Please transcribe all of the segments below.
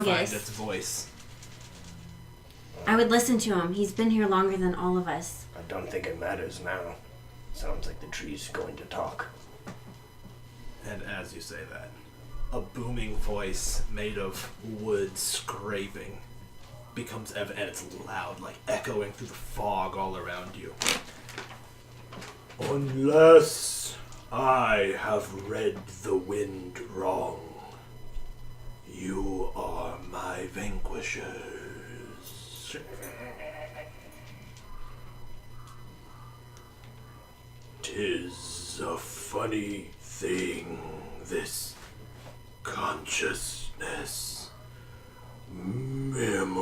find its voice. I would listen to him. He's been here longer than all of us. I don't think it matters now. Sounds like the tree's going to talk. And as you say that, a booming voice made of wood scraping becomes evident, and it's loud, like echoing through the fog all around you. Unless I have read the wind wrong, you are my vanquishers. 'Tis a funny thing, this consciousness, memory.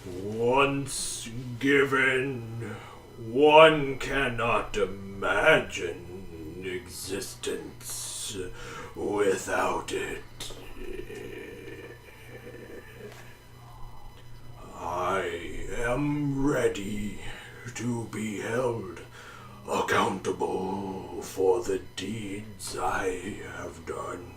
Once given, one cannot imagine existence without it. I am ready to be held accountable for the deeds I have done,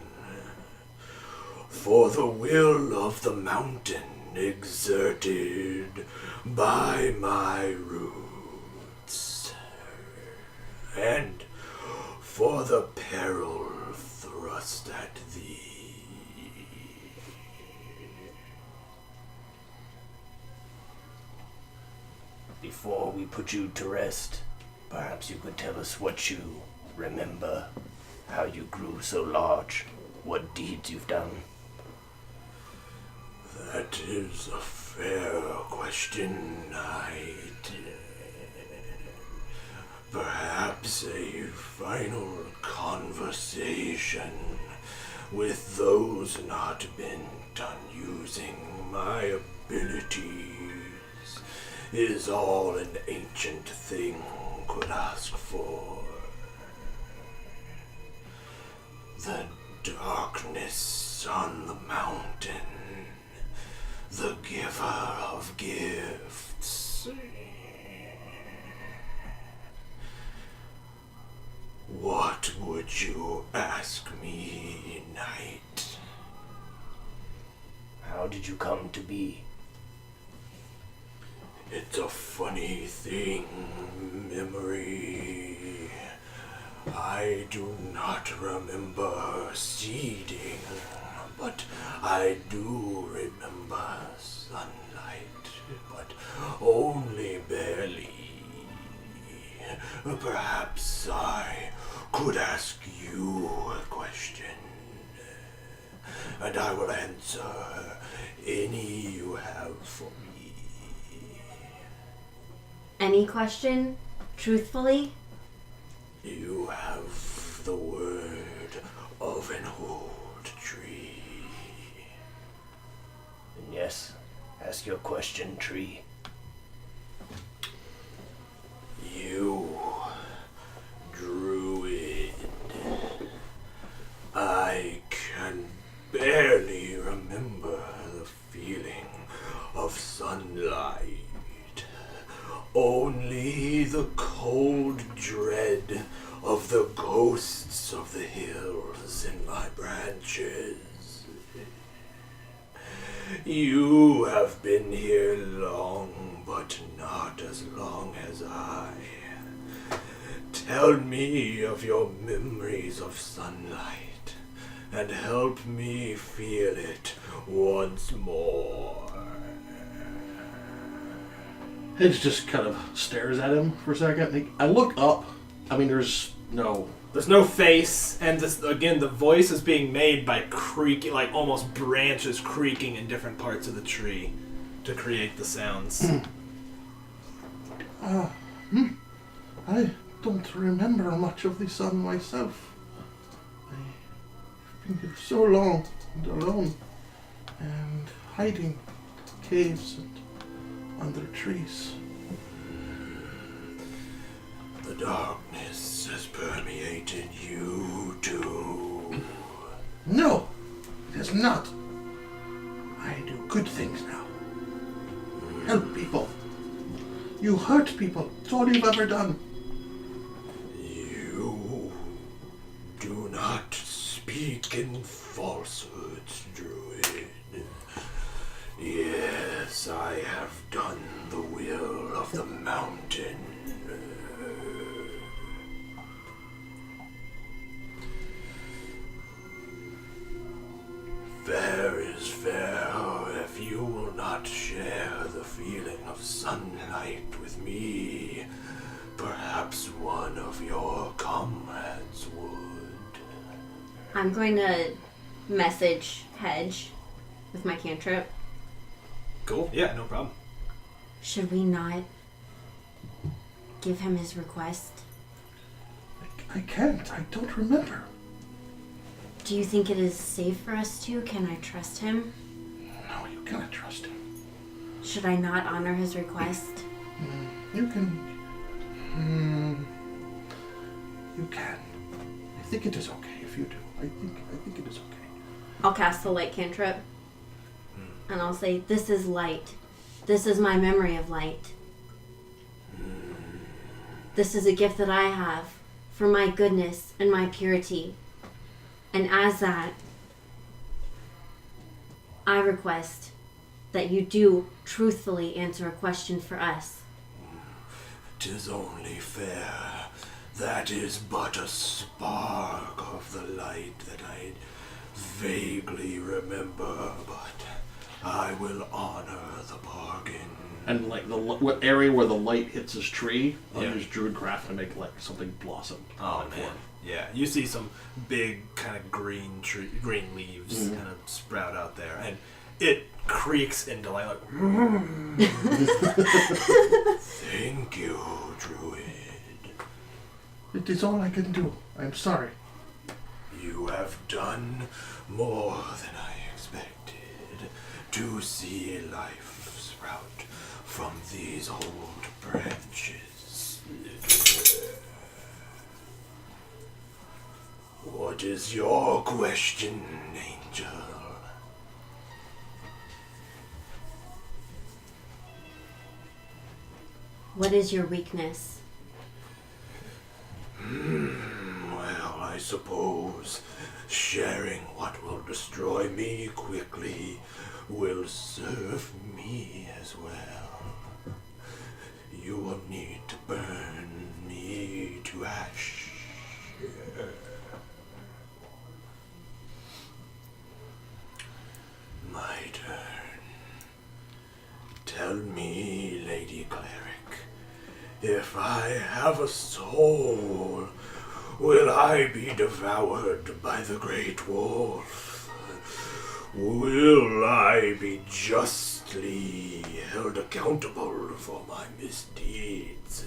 for the will of the mountain exerted by my roots, and for the peril thrust at thee. Before we put you to rest, perhaps you could tell us what you remember, how you grew so large, what deeds you've done. That is a fair question, Knight. Perhaps a final conversation with those not bent on using my abilities is all an ancient thing could ask for. The darkness on the mountain, the giver of gifts. What would you ask me, Knight? How did you come to be? It's a funny thing, memory. I do not remember seeding, but I do remember sunlight, but only barely. Perhaps I could ask you a question, and I will answer any you have for me. Any question? Truthfully? You have the word of an old tree. And yes, ask your question, tree. You, druid. I can barely remember the feeling of sunlight. Only the cold dread of the ghosts of the hills in my branches. You have been here long, but not as long as I. Tell me of your memories of sunlight, and help me feel it once more. Hedge just kind of stares at him for a second. I look up. I mean, there's no face, and this, again, the voice is being made by creaking, like almost branches creaking in different parts of the tree to create the sounds. I don't remember much of the sun myself. I've been here so long and alone, and hiding caves and under trees. The darkness has permeated you too. No, it has not. I do good things now. Help people. You hurt people. It's all you've ever done. You do not speak speak in falsehoods, Druid. Yes, I have done the will of the mountain. Fair is fair if you will not share the feeling of sunlight with me. Perhaps one of your comrades would. I'm going to message Hedge with my cantrip. Cool. Yeah, no problem. Should we not give him his request? I can't. I don't remember. Do you think it is safe for us to? Can I trust him? No, you cannot trust him. Should I not honor his request? You can. You can. I think it is okay if you do. I think it is okay. I'll cast the light cantrip. And I'll say, this is light. This is my memory of light. This is a gift that I have for my goodness and my purity. And as that, I request that you do truthfully answer a question for us. 'Tis only fair. That is but a spark of the light that I vaguely remember, but I will honor the bargain. And like what area where the light hits his tree, I'll Yeah. use druidcraft to make like something blossom. Oh man. Yeah, you see some big kind of green leaves kind of sprout out there, and it creaks into life like. Thank you, Druid. It is all I can do. I'm sorry. You have done more than I expected to see life sprout from these old branches. What is your question, Angel? What is your weakness? Well, I suppose sharing what will destroy me quickly will serve me as well. You will need to burn me to ash. My turn. Tell me, Lady Cleric, if I have a soul, will I be devoured by the great wolf? Will I be justly held accountable for my misdeeds?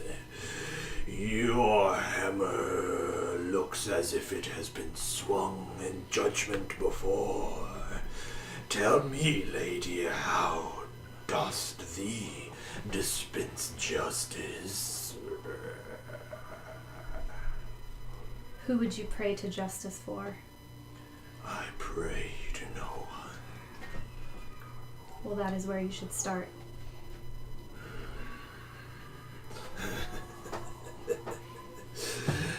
Your hammer looks as if it has been swung in judgment before. Tell me, lady, how dost thee dispense justice? Who would you pray to justice for? I pray to no one. Well, that is where you should start.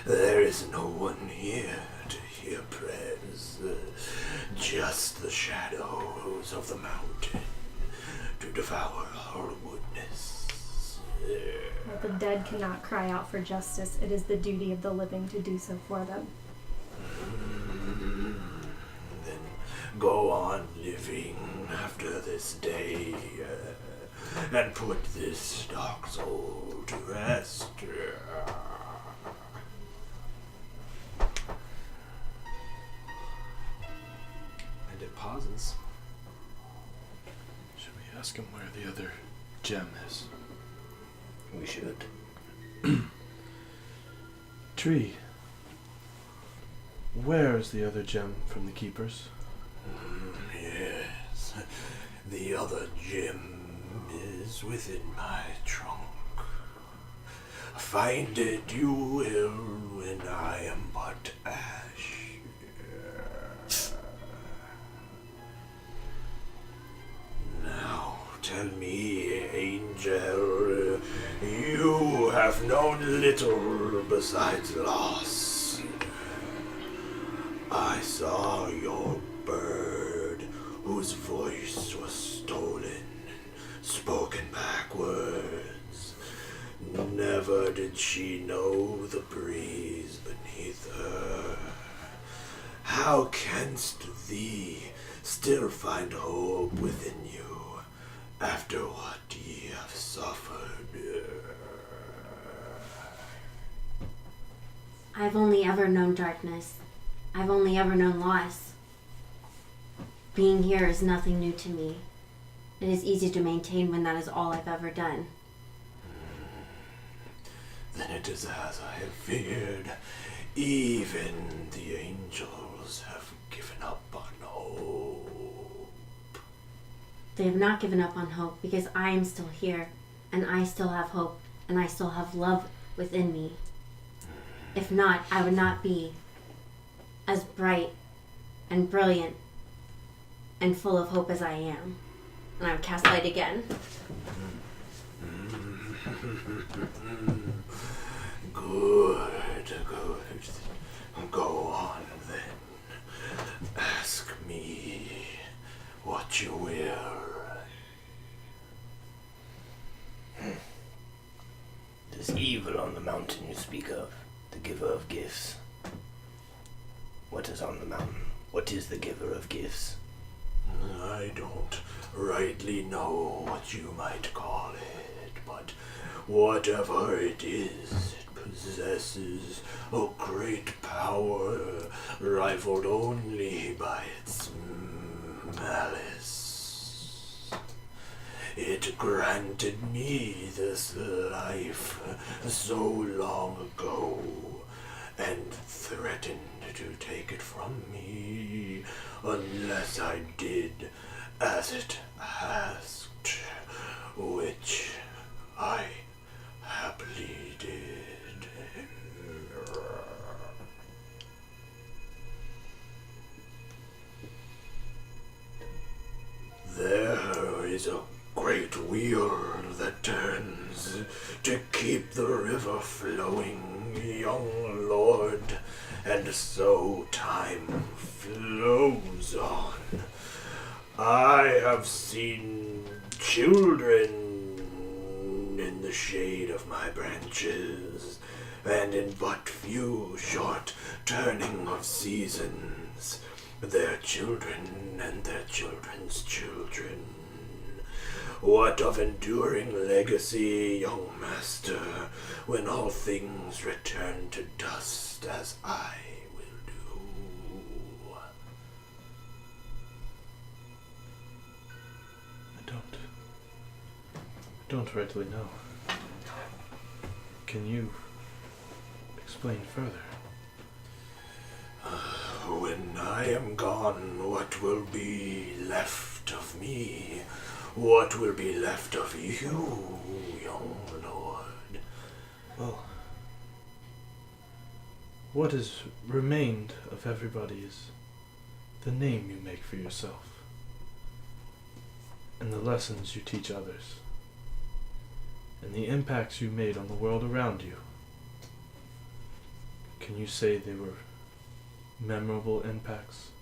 There is no one here to hear prayers, just the shadows of the mountain to devour our woodness. Well, the dead cannot cry out for justice. It is the duty of the living to do so for them. Then go on living after this day, and put this dark soul to rest. And it pauses. Should we ask him where the other gem is? We should. Tree, where is the other gem from the keepers? Yes, the other gem is within my trunk. Find it you will when I am but ash. Now tell me, Angel, you have known little besides loss. I saw your bird, whose voice was stolen, spoken backwards. Never did she know the breeze beneath her. How canst thee still find hope within you after what ye have suffered? I've only ever known darkness. I've only ever known loss. Being here is nothing new to me. It is easy to maintain when that is all I've ever done. Then it is as I have feared. Even the angels have given up on hope. They have not given up on hope because I am still here, and I still have hope, and I still have love within me. If not, I would not be as bright and brilliant and full of hope as I am. And I would cast light again. Good. Go on then. Ask me what you will. This evil on the mountain you speak of, the giver of gifts. What is on the mountain? What is the giver of gifts? I don't rightly know what you might call it, but whatever it is, it possesses a great power, rivaled only by its malice. It granted me this life so long ago, and threatened to take it from me unless I did as it asked, which I happily did. There is a great wheel that turns to keep the river flowing, young lord, and so time flows on. I have seen children in the shade of my branches, and in but few short turning of seasons, their children and their children's children. What of enduring legacy, young master, when all things return to dust as I will do? I don't rightly know. Can you explain further? When I am gone, what will be left of me? What will be left of you, young lord? Well, what has remained of everybody is the name you make for yourself, and the lessons you teach others, and the impacts you made on the world around you. Can you say they were memorable impacts?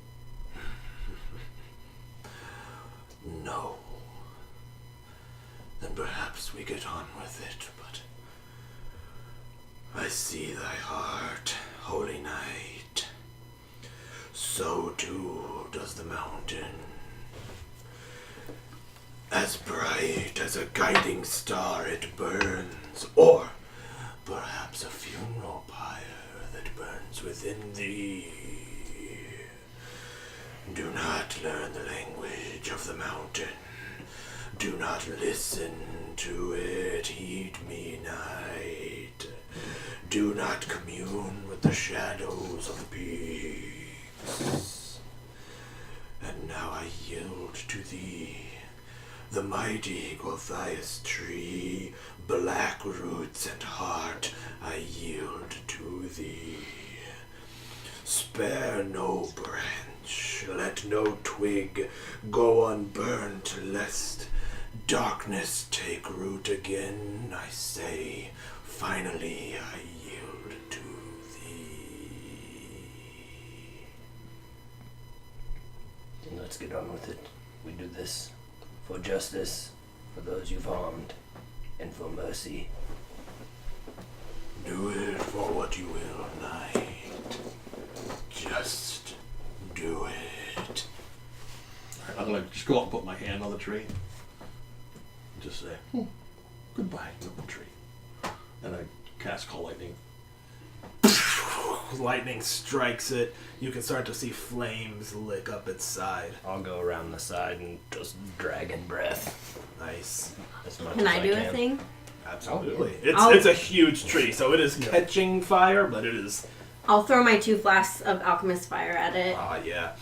No. Then perhaps we get on with it, but I see thy heart, holy knight. So too does the mountain. As bright as a guiding star it burns, or perhaps a funeral pyre that burns within thee. Do not learn the language of the mountain. Do not listen to it, heed me, knight. Do not commune with the shadows of the peaks. And now I yield to thee, the mighty Gulthias tree, black roots and heart, I yield to thee. Spare no branch, let no twig go unburnt, lest darkness take root again. I say, finally I yield to thee. Let's get on with it. We do this for justice, for those you've harmed, and for mercy. Do it for what you will, knight. Just do it. Alright, I'm gonna just go out and put my hand on the tree. And just say, goodbye, noble tree. And I cast Call Lightning. Lightning strikes it. You can start to see flames lick up its side. I'll go around the side and just dragon breath. Nice. As much Can as I do a can. thing? Absolutely. I'll- It's a huge tree, so it is catching fire, but it is... I'll throw my 2 flasks of alchemist fire at it. yeah.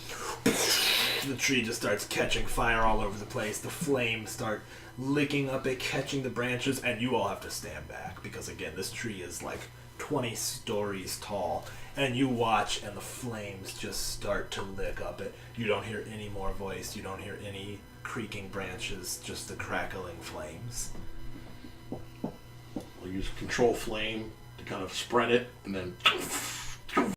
The tree just starts catching fire all over the place. The flames start licking up it, catching the branches, and you all have to stand back because, again, this tree is like 20 stories tall. And you watch, and the flames just start to lick up it. You don't hear any more voice. You don't hear any creaking branches, just the crackling flames. I'll use Control Flame to kind of spread it, and then